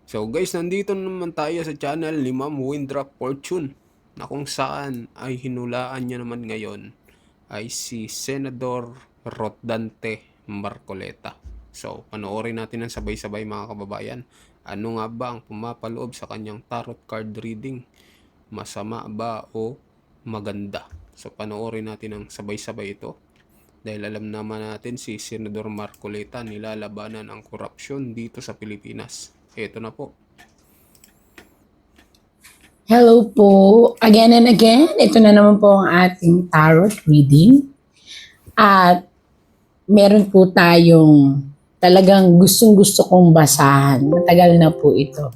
So guys, nandito naman tayo sa channel ni Ma'am Windrop Fortune na kung saan ay hinulaan niya naman ngayon ay si Senador Rodante Marcoleta. So, panoorin natin ng sabay-sabay mga kababayan. Ano nga ba ang pumapaloob sa kanyang tarot card reading? Masama ba o maganda? So, panoorin natin ng sabay-sabay ito. Dahil alam naman natin si Senador Marcoleta nilalabanan ang korupsyon dito sa Pilipinas. Ito na po. Hello po. Again and again, ito na naman po ang ating tarot reading. At meron po tayong talagang gustong-gusto kong basahan. Matagal na po ito.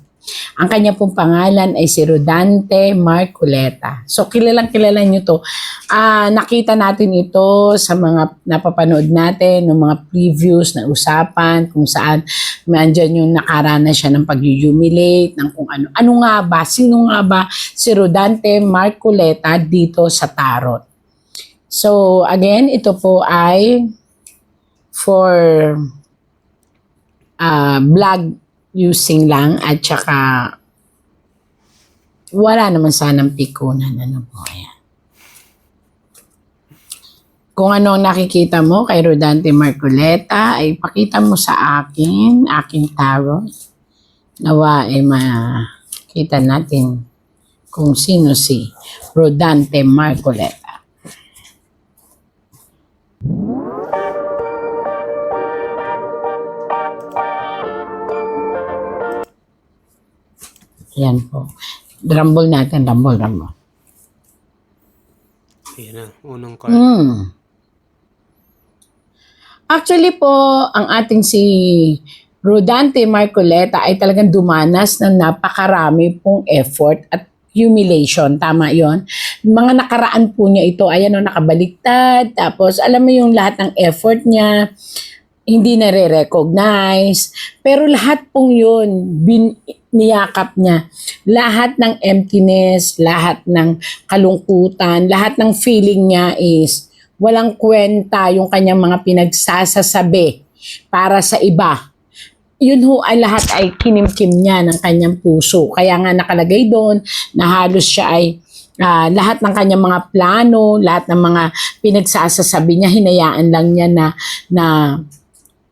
Ang kanya pong pangalan ay si Rodante Marcoleta. So kilalang-kilala nyo to. Nakita natin ito sa mga napapanood natin, ng mga previews na usapan, kung saan mandyan yung nakaranas siya ng pag-humiliate, ng kung ano. Ano nga ba? Sino nga ba si Rodante Marcoleta dito sa tarot? So again, ito po ay for blog using lang at saka wala naman sanang pikunan. Ano po yan? Kung ano ang nakikita mo kay Rodante Marcoleta ay pakita mo sa akin, aking tarot. Nawa ay makita natin kung sino si Rodante Marcoleta. Yan po. Rumble natin, rumble. Ayan na, unang card. Actually po, ang ating si Rodante Marcoleta ay talagang dumanas ng napakarami pong effort at humiliation. Tama yon. Mga nakaraan po niya ito, ayan o, nakabaliktad. Tapos, alam mo yung lahat ng effort niya, hindi nare-recognize. Pero lahat pong yun, niyakap niya. Lahat ng emptiness, lahat ng kalungkutan, lahat ng feeling niya is walang kwenta yung kanyang mga pinagsasasabi para sa iba. Yun ho ay lahat ay kinimkim niya ng kanyang puso. Kaya nga nakalagay doon na halos siya ay lahat ng kanyang mga plano, lahat ng mga pinagsasasabi niya, hinayaan lang niya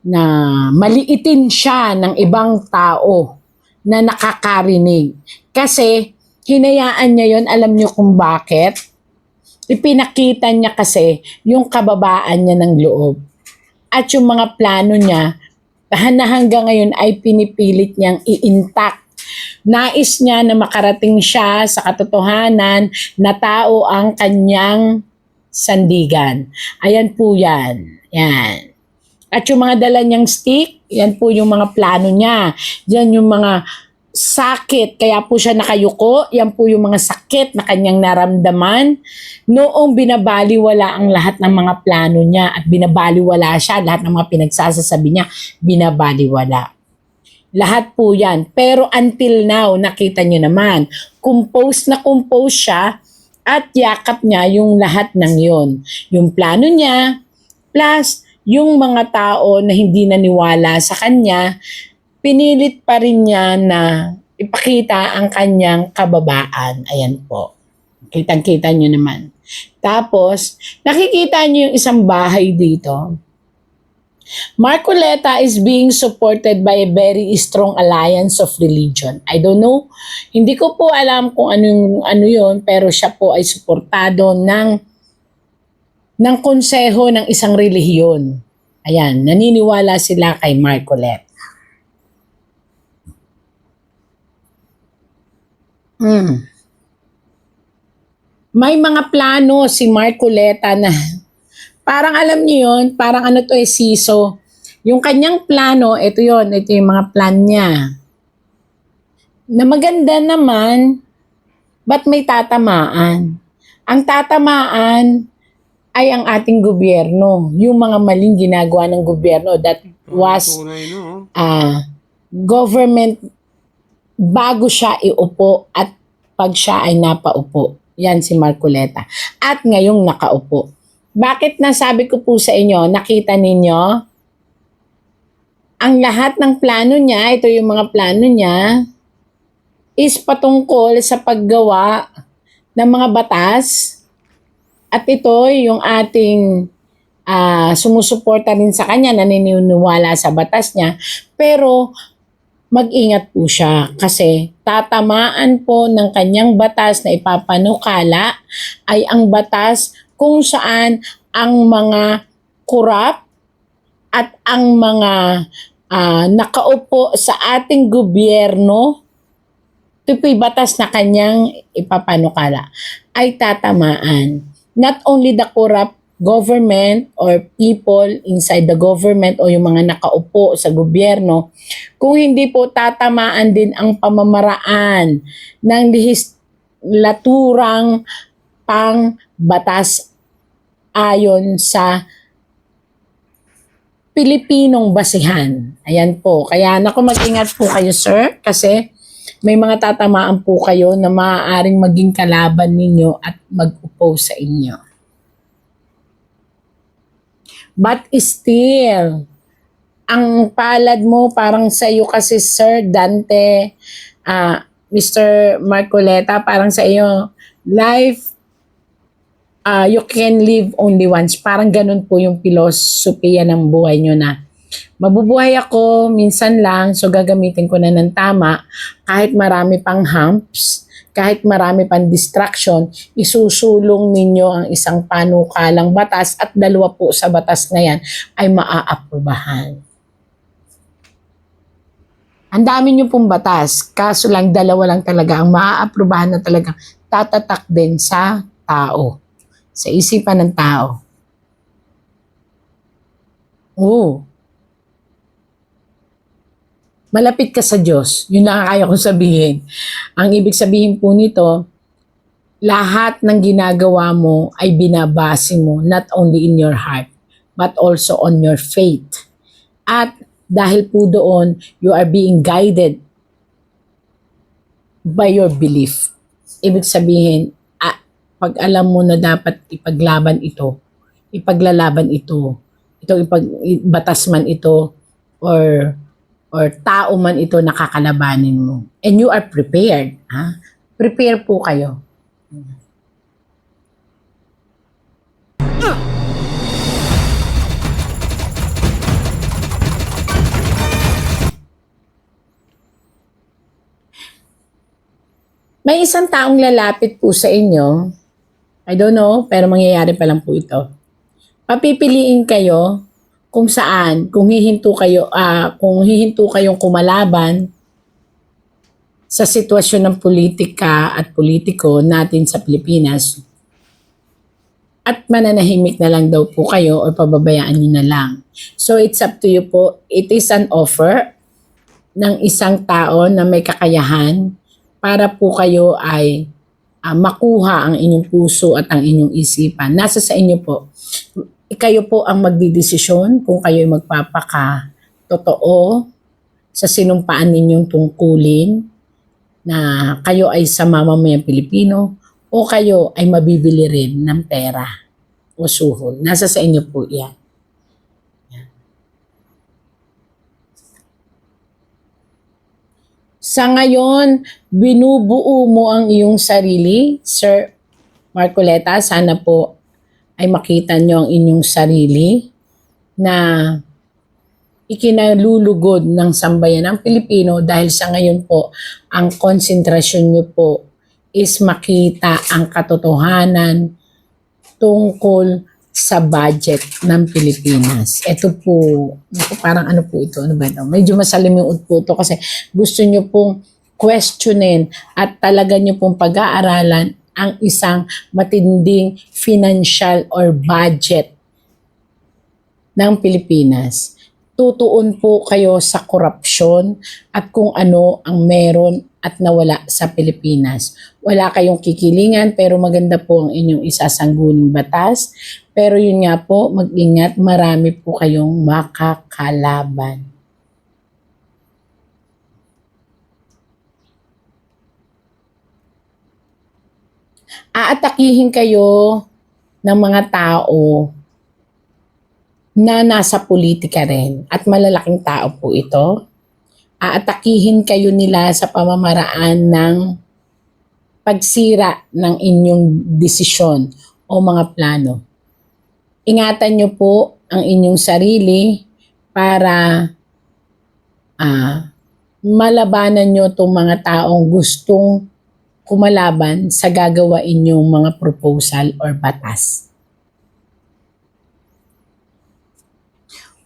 na maliitin siya ng ibang tao na nakakarinig. Kasi hinayaan niya yon, alam niyo kung bakit? Ipinakita niya kasi yung kababaan niya ng loob. At yung mga plano niya, na hanggang ngayon ay pinipilit niyang i-intact. Nais niya na makarating siya sa katotohanan na tao ang kanyang sandigan. Ayan po yan. Yan. At yung mga dala niyang stick, yan po yung mga plano niya. Yan yung mga sakit, kaya po siya nakayuko. Yan po yung mga sakit na kanyang naramdaman noong binabaliwala ang lahat ng mga plano niya at binabaliwala siya, lahat ng mga pinagsasasabi niya, binabaliwala. Lahat po yan. Pero until now, nakita niyo naman, compose siya at yakap niya yung lahat ng yon. Yung plano niya, plus yung mga tao na hindi naniwala sa kanya, pinilit pa rin niya na ipakita ang kanyang kababaan. Ayan po. Kitang-kita nyo naman. Tapos, nakikita nyo yung isang bahay dito. Marcoleta is being supported by a very strong alliance of religion. I don't know. Hindi ko po alam kung ano yun, pero siya po ay suportado ng konseho ng isang relihiyon. Ayan, naniniwala sila kay Marcoleta. May mga plano si Marcoleta na parang alam niyo yun, parang ano to siso. Yung kanyang plano, ito yung mga plan niya. Na maganda naman, ba't may tatamaan? Ang tatamaan ay ang ating gobyerno. Yung mga maling ginagawa ng gobyerno that was government bago siya iupo at pag siya ay napaupo. Yan si Marcoleta. At ngayong nakaupo. Bakit nasabi ko po sa inyo, nakita ninyo? ang lahat ng plano niya, ito yung mga plano niya, is patungkol sa paggawa ng mga batas. At ito yung ating sumusuporta rin sa kanya, naniniwala sa batas niya. Pero mag-ingat po siya kasi tatamaan po ng kanyang batas na ipapanukala ay ang batas kung saan ang mga korap at ang mga nakaupo sa ating gobyerno, ito po'y batas na kanyang ipapanukala, ay tatamaan. Not only the corrupt government or people inside the government o yung mga nakaupo sa gobyerno, kung hindi po tatamaan din ang pamamaraan ng lehislaturang pangbatas ayon sa Pilipinong basihan. Ayan po. Kaya naku, mag-ingat po kayo, sir, kasi may mga tatamaan po kayo na maaaring maging kalaban ninyo at mag-oppose sa inyo. But still, ang palad mo parang sa iyo kasi, Sir Dante, Mr. Marcoleta, parang sa iyo, life, you can live only once. Parang ganun po yung filosofiya ng buhay nyo na mabubuhay ako minsan lang, so gagamitin ko na ng tama. Kahit marami pang humps, kahit marami pang distraction, isusulong ninyo ang isang panukalang batas at dalawa po sa batas na yan ay maaaprobahan. Ang dami nyo pong batas, kaso lang dalawa lang talaga ang maaaprobahan na talagang tatatak din sa tao, sa isipan ng tao. Oo. Malapit ka sa Diyos. Yun lang ang kaya kong sabihin. Ang ibig sabihin po nito, lahat ng ginagawa mo ay binabase mo not only in your heart, but also on your faith. At dahil po doon, you are being guided by your belief. Ibig sabihin, pag alam mo na dapat ipaglalaban ito, batas man ito, or tao man ito nakakalabanin mo. And you are prepared. Ha? Prepare po kayo. May isang taong lalapit po sa inyo. I don't know, pero mangyayari pa lang po ito. Papipiliin kayo kung saan, kung hihinto kayong kumalaban sa sitwasyon ng politika at politiko natin sa Pilipinas, at mananahimik na lang daw po kayo o pababayaan nyo na lang. So it's up to you po. It is an offer ng isang tao na may kakayahan para po kayo ay makuha ang inyong puso at ang inyong isipan. Nasa sa inyo po. Kayo po ang magdidesisyon kung kayo ay magpapaka-totoo sa sinumpaan ninyong tungkulin na kayo ay sa mamamayang Pilipino o kayo ay mabibili rin ng pera o suhol. Nasa sa inyo po yan. Sa ngayon, binubuo mo ang iyong sarili, Sir Marcoleta. Sana po ay makita nyo ang inyong sarili na ikinalulugod ng sambayan ng Pilipino dahil sa ngayon po, ang konsentrasyon nyo po is makita ang katotohanan tungkol sa budget ng Pilipinas. Ito po, parang ano po ito? Ano ba ito? Medyo masalimuot po ito kasi gusto nyo pong questionin at talaga nyo pong pag-aaralan ang isang matinding financial or budget ng Pilipinas. Tutuon po kayo sa korupsyon at kung ano ang meron at nawala sa Pilipinas. Wala kayong kikilingan pero maganda po ang inyong isasangguling batas. Pero yun nga po, mag-ingat, marami po kayong makakalaban. Aatakihin kayo ng mga tao na nasa politika rin at malalaking tao po ito. Aatakihin kayo nila sa pamamaraan ng pagsira ng inyong desisyon o mga plano. Ingatan nyo po ang inyong sarili para malabanan nyo itong mga taong gustong kumalaban sa gagawain yung mga proposal or batas.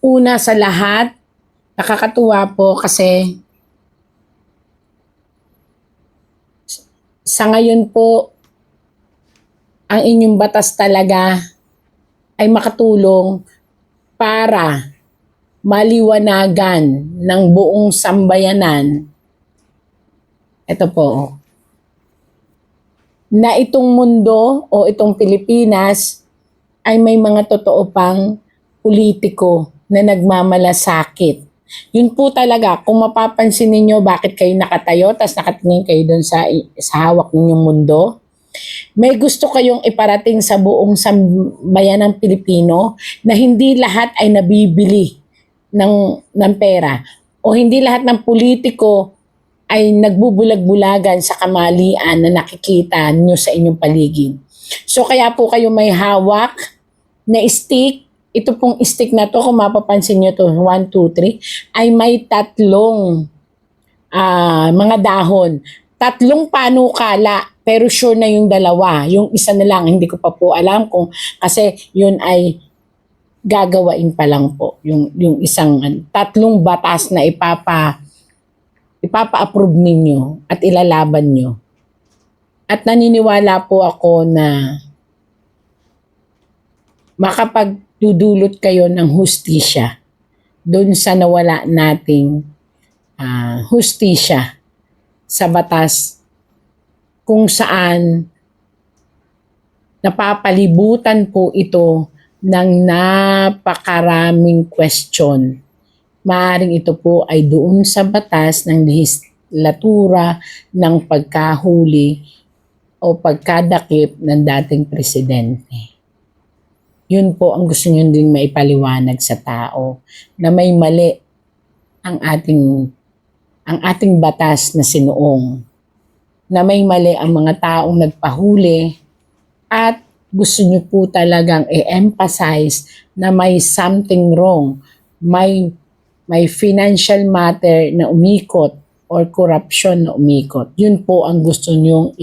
Una sa lahat, nakakatuwa po kasi sa ngayon po, ang inyong batas talaga ay makatulong para maliwanagan ng buong sambayanan. Ito po, na itong mundo o itong Pilipinas ay may mga totoo pang politiko na nagmamalasakit. Yun po talaga, kung mapapansin ninyo bakit kayo nakatayo, tas nakatingin kayo doon sa hawak ninyong mundo, may gusto kayong iparating sa buong sambayanang Pilipino na hindi lahat ay nabibili ng pera o hindi lahat ng politiko ay nagbubulag-bulagan sa kamalian na nakikita nyo sa inyong paligid. So kaya po kayo may hawak na stick. Ito pong stick na to, kung mapapansin nyo to, 1, 2, 3, ay may tatlong mga dahon. Tatlong panukala, pero sure na yung dalawa. Yung isa na lang, hindi ko pa po alam kung, kasi yun ay gagawain pa lang po. Yung isang, tatlong batas na ipapa-approve ninyo at ilalaban nyo. At naniniwala po ako na makapagdudulot kayo ng hustisya doon sa nawala nating hustisya sa batas kung saan napapalibutan po ito ng napakaraming question. Maaring ito po ay doon sa batas ng lehislatura ng pagkahuli o pagkadakip ng dating presidente. Yun po ang gusto nyo din maipaliwanag sa tao na may mali ang ating batas na sinuong. Na may mali ang mga taong nagpahuli at gusto nyo po talagang i-emphasize na may something wrong. May financial matter na umikot or corruption na umikot. Yun po ang gusto nyong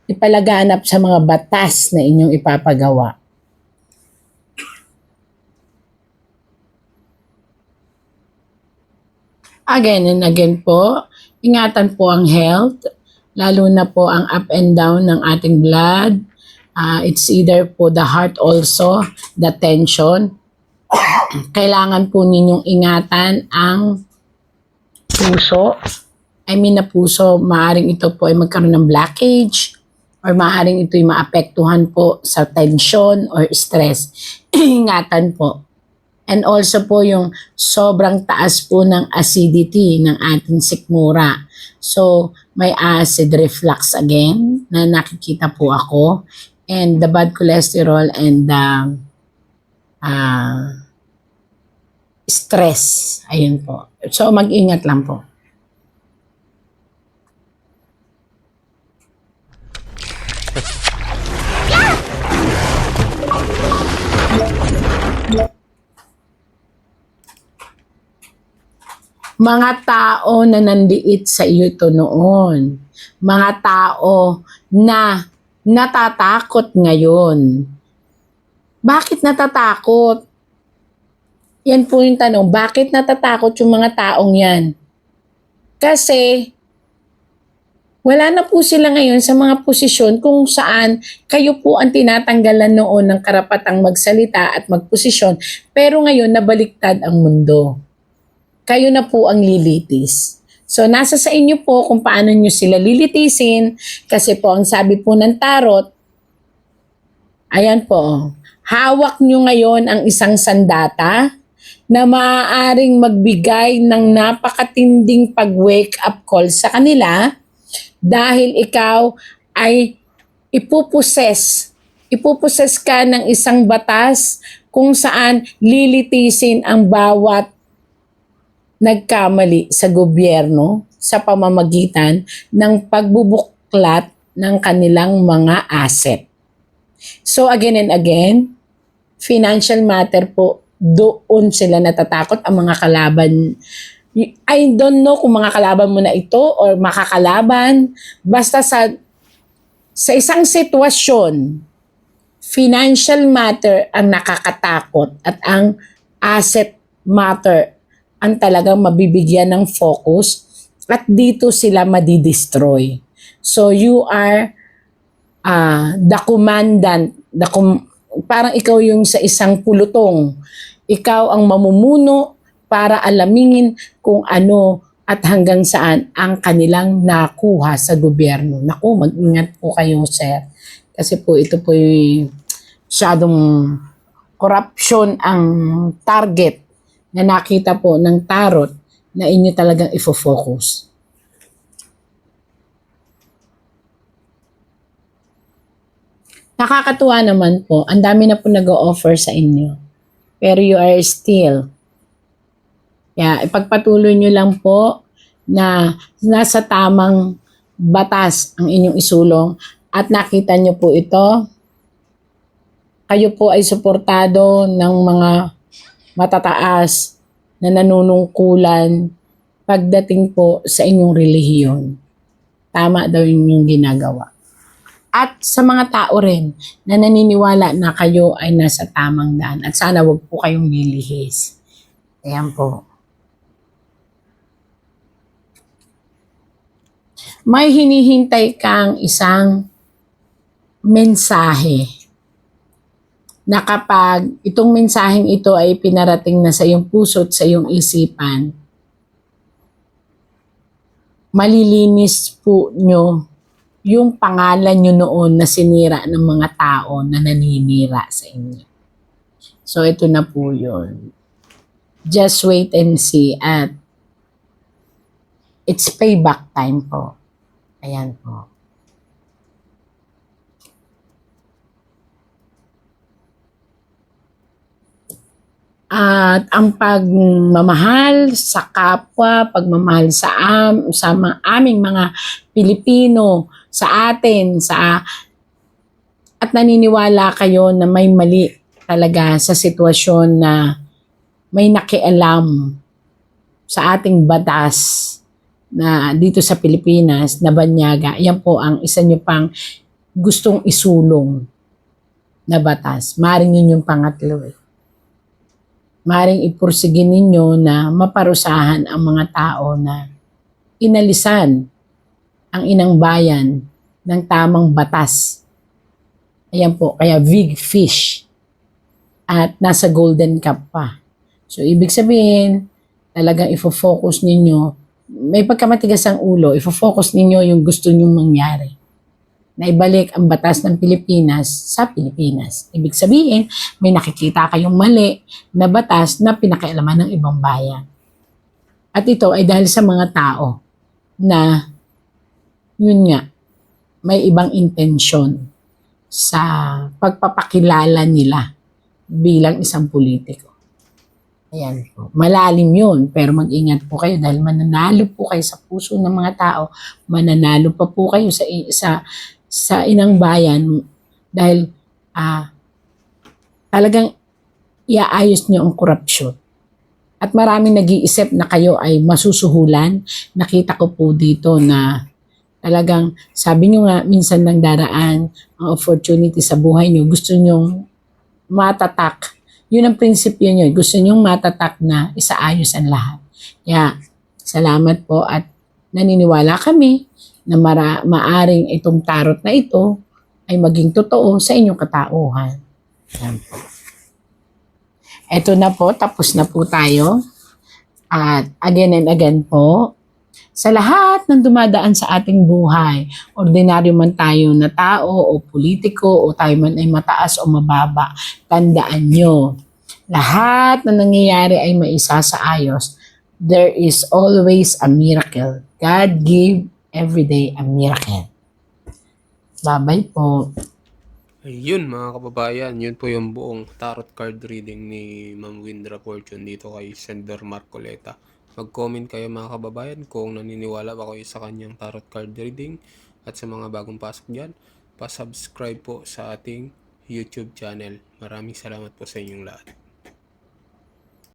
ipalaganap sa mga batas na inyong ipapagawa. Again and again po, ingatan po ang health, lalo na po ang up and down ng ating blood. It's either po the heart also, the tension. Kailangan po ninyong ingatan ang puso. I mean na puso, maaaring ito po ay magkaroon ng blockage or maaaring ito ay maapektuhan po sa tension or stress. Ingatan po. And also po yung sobrang taas po ng acidity ng ating sikmura. So, may acid reflux again na nakikita po ako. And the bad cholesterol and the stress. Ayun po. So, mag-ingat lang po. Mga tao na nandiit sa iyo ito noon. Mga tao na natatakot ngayon. Bakit natatakot? Yan po yung tanong. Bakit natatakot yung mga taong yan? Kasi wala na po sila ngayon sa mga posisyon kung saan kayo po ang tinatanggalan noon ng karapatang magsalita at magposisyon. Pero ngayon nabaliktad ang mundo. Kayo na po ang lilitis. So, nasa sa inyo po kung paano nyo sila lilitisin. Kasi po, ang sabi po ng tarot, ayan po, hawak nyo ngayon ang isang sandata na maaaring magbigay ng napakatinding pag-wake up call sa kanila dahil ikaw ay ipuposes ka ng isang batas kung saan lilitisin ang bawat nagkamali sa gobyerno sa pamamagitan ng pagbubuklat ng kanilang mga asset. So again and again, financial matter po, doon sila natatakot ang mga kalaban. I don't know kung mga kalaban mo na ito or makakalaban. Basta sa isang sitwasyon, financial matter ang nakakatakot at ang asset matter ang talagang mabibigyan ng focus at dito sila madidestroy. So you are the commandant, parang ikaw yung sa isang pulutong. Ikaw ang mamumuno para alamingin kung ano at hanggang saan ang kanilang nakuha sa gobyerno. Naku, mag-ingat po kayo, sir. Kasi po ito po yung masyadong corruption ang target na nakita po ng tarot na inyo talagang ifo-focus. Nakakatuwa naman po, ang dami na po nag-o-offer sa inyo. Pero you are still. Ipagpatuloy nyo lang po na nasa tamang batas ang inyong isulong at nakita nyo po ito. Kayo po ay suportado ng mga matataas na nanunungkulan pagdating po sa inyong relihiyon. Tama daw yung ginagawa. At sa mga tao rin na naniniwala na kayo ay nasa tamang daan at sana wag po kayong lilihis. Ayan po. May hinihintay kang isang mensahe na kapag itong mensaheng ito ay pinarating na sa iyong puso at sa iyong isipan, malilinis po nyo yung pangalan nyo noon na sinira ng mga tao na naninira sa inyo. So ito na po yun. Just wait and see at it's payback time po. Ayan po. At ang pagmamahal sa kapwa, pagmamahal sa aming mga Pilipino, sa atin, at naniniwala kayo na may mali talaga sa sitwasyon na may nakialam sa ating batas na dito sa Pilipinas na banyaga. Yan po ang isa nyo pang gustong isulong na batas. Maring yun yung pangatlo eh. Maring ipursigin ninyo na maparusahan ang mga tao na inalisan ang inang bayan ng tamang batas. Ayan po, kaya big fish at nasa golden cup pa. So, ibig sabihin, talagang ifo-focus ninyo, may pagkamatigas ang ulo, ifo-focus ninyo yung gusto nyong mangyari. Na ibalik ang batas ng Pilipinas sa Pilipinas. Ibig sabihin, may nakikita kayong mali na batas na pinakialaman ng ibang bayan. At ito ay dahil sa mga tao na, yun nga, may ibang intensyon sa pagpapakilala nila bilang isang politiko. Ayan po. Malalim yun, pero mag-ingat po kayo dahil mananalo po kayo sa puso ng mga tao, mananalo pa po kayo sa inang bayan dahil talagang iaayos nyo ang korupsyon. At maraming nag-iisip na kayo ay masusuhulan. Nakita ko po dito na talagang sabi nyo nga minsan nang daraan ang opportunity sa buhay nyo, gusto nyo matatak. Yun ang prinsipyo nyo. Gusto nyo matatak na isaayos ang lahat. Kaya salamat po at naniniwala kami na maaring itong tarot na ito ay maging totoo sa inyong katauhan. Yan po. Ito na po, tapos na po tayo. At again and again po, sa lahat ng dumadaan sa ating buhay, ordinaryo man tayo na tao o politiko o tayo man ay mataas o mababa, tandaan nyo, lahat na nangyayari ay maisasaayos. There is always a miracle. God give every day a miracle. Bye-bye po. Ayun mga kababayan, yun po yung buong tarot card reading ni Ma'am Windra Fortune dito kay Sender Marcoleta. Mag-comment kayo mga kababayan kung naniniwala ba kayo sa kanyang tarot card reading, at sa mga bagong pasok dyan, pa-subscribe po sa ating YouTube channel. Maraming salamat po sa inyong lahat.